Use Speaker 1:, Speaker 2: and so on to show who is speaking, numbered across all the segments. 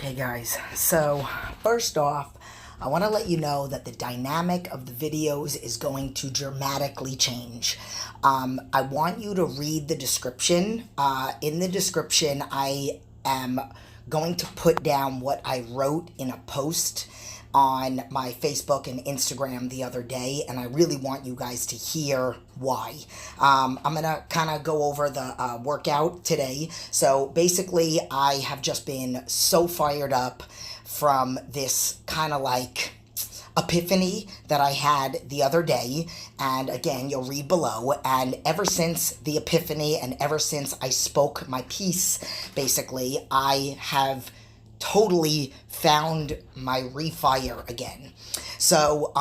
Speaker 1: Okay guys, so first off, I want to let you know that the dynamic of the videos is going to dramatically change. I want you to read the description. In the description, I am going to put down what I wrote in a post on my Facebook and Instagram the other day, and I really want you guys to hear why. I'm gonna kind of go over the workout today. So basically, I have just been so fired up from this kind of like epiphany that I had the other day, and again, you'll read below. And ever since the epiphany and ever since I spoke my piece, basically, I have totally found my refire again. So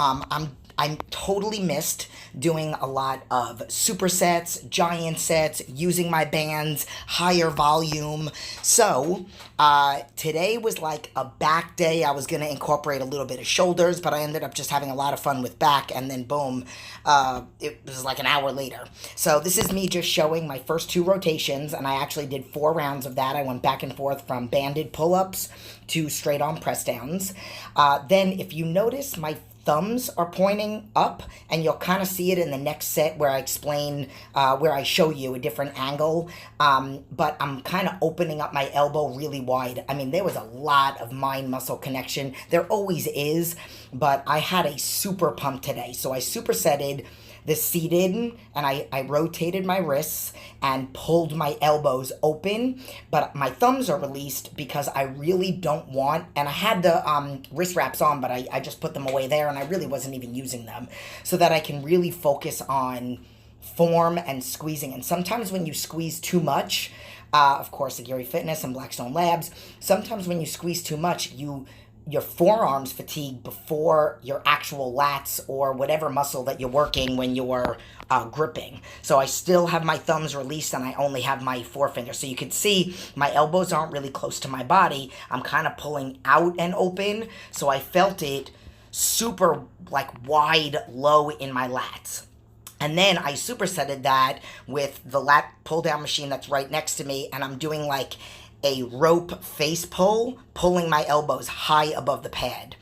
Speaker 1: I'm totally missed doing a lot of supersets, giant sets, using my bands, higher volume. So today was like a back day. I was going to incorporate a little bit of shoulders, but I ended up just having a lot of fun with back, and then boom, it was like an hour later. So this is me just showing my first 2 rotations, and I actually did 4 rounds of that. I went back and forth from banded pull-ups to straight on press downs. Then if you notice, my thumbs are pointing up, and you'll kind of see it in the next set where I explain, where I show you a different angle, but I'm kind of opening up my elbow really wide. I mean, there was a lot of mind-muscle connection. There always is, but I had a super pump today. So I supersetted the seated, and I rotated my wrists and pulled my elbows open, but my thumbs are released because I really don't want, and I had the wrist wraps on, but I just put them away there, and I really wasn't even using them, so that I can really focus on form and squeezing. And sometimes when you squeeze too much, of course, like Gary Fitness and Blackstone Labs, sometimes when you squeeze too much, your forearms fatigue before your actual lats or whatever muscle that you're working when you're gripping. So I still have my thumbs released, and I only have my forefinger. So you can see my elbows aren't really close to my body. I'm kind of pulling out and open. So I felt it super like wide low in my lats. And then I supersetted that with the lat pull down machine that's right next to me, and I'm doing like a rope face pull, pulling my elbows high above the pad.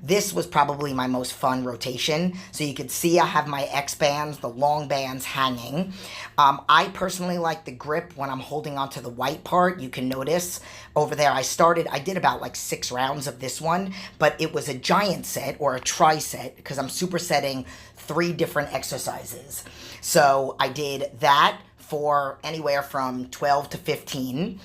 Speaker 1: This was probably my most fun rotation. So you can see I have my X bands, the long bands hanging. I personally like the grip when I'm holding onto the white part. You can notice over there, I did about like 6 rounds of this one, but it was a giant set or a tri-set because I'm supersetting 3 different exercises. So I did that for anywhere from 12 to 15.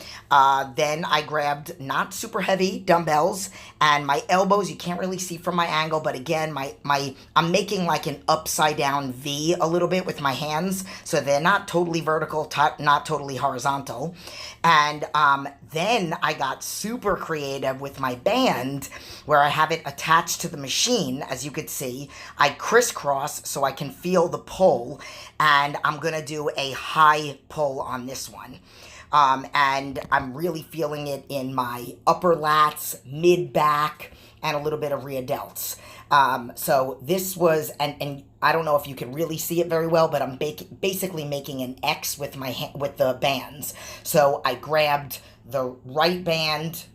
Speaker 1: Then I grabbed not super heavy dumbbells, and my elbows, you can't really see from my angle, but again, I'm making like an upside down V a little bit with my hands, so they're not totally vertical, not totally horizontal. And then I got super creative with my band, where I have it attached to the machine. As you could see, I crisscross so I can feel the pull, and I'm gonna do a high pull on this one. And I'm really feeling it in my upper lats, mid back, and a little bit of rear delts. So this was, and I don't know if you can really see it very well, but I'm basically making an X with with the bands. So I grabbed the right band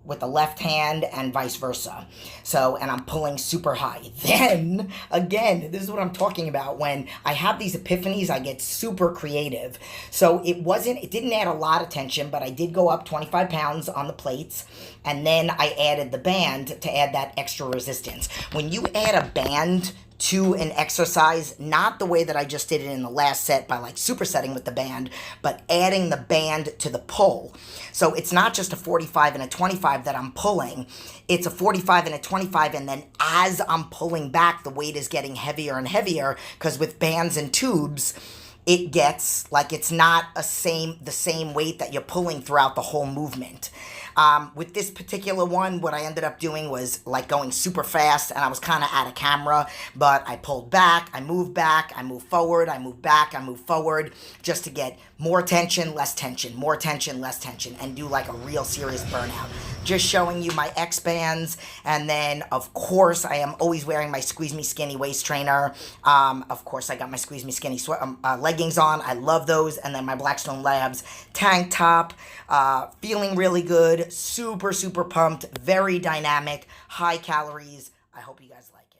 Speaker 1: with the left hand and vice versa. So, and I'm pulling super high. Then, again, this is what I'm talking about. When I have these epiphanies, I get super creative. So it didn't add a lot of tension, but I did go up 25 pounds on the plates, and then I added the band to add that extra resistance. When you add a band to an exercise, not the way that I just did it in the last set by like supersetting with the band, but adding the band to the pull. So it's not just a 45 and a 25 that I'm pulling, it's a 45 and a 25, and then as I'm pulling back, the weight is getting heavier and heavier, because with bands and tubes, it gets like it's not the same weight that you're pulling throughout the whole movement. With this particular one, what I ended up doing was like going super fast, and I was kind of out of camera, but I pulled back, I moved forward, I moved back, I moved forward, just to get more tension, less tension, more tension, less tension, and do like a real serious burnout. Just showing you my X bands, and then of course I am always wearing my Squeeze Me Skinny waist trainer. Of course I got my Squeeze Me Skinny leggings on, I love those, and then my Blackstone Labs tank top, feeling really good. good, super, super pumped, very dynamic, high calories. I hope you guys like it.